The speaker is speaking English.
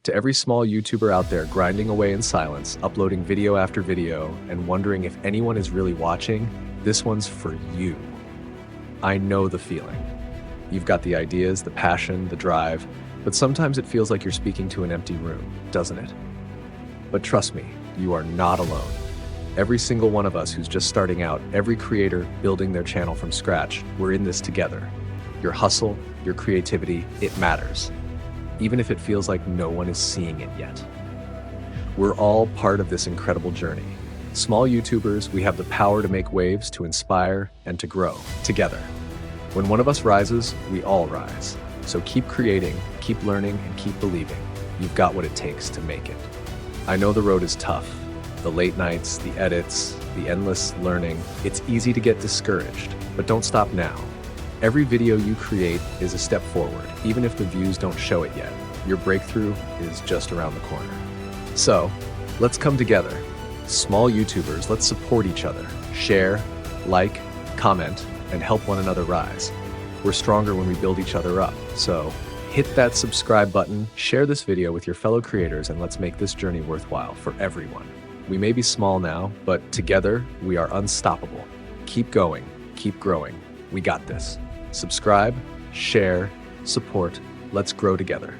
To every small YouTuber out there grinding away in silence, uploading video after video, and wondering if anyone is really watching, this one's for you. I know the feeling. You've got the ideas, the passion, the drive, but sometimes it feels like you're speaking to an empty room, doesn't it? But trust me, you are not alone. Every single one of us who's just starting out, every creator building their channel from scratch, we're in this together. Your hustle, your creativity, it matters, even if it feels like no one is seeing it yet. We're all part of this incredible journey. Small YouTubers, we have the power to make waves, to inspire, and to grow together. When one of us rises, we all rise. So keep creating, keep learning, and keep believing. You've got what it takes to make it. I know the road is tough. The late nights, the edits, the endless learning. It's easy to get discouraged, but don't stop now. Every video you create is a step forward, even if the views don't show it yet. Your breakthrough is just around the corner. So, let's come together. Small YouTubers, let's support each other. Share, like, comment, and help one another rise. We're stronger when we build each other up. So, hit that subscribe button, share this video with your fellow creators, and let's make this journey worthwhile for everyone. We may be small now, but together we are unstoppable. Keep going, keep growing. We got this. Subscribe, share, support. Let's grow together.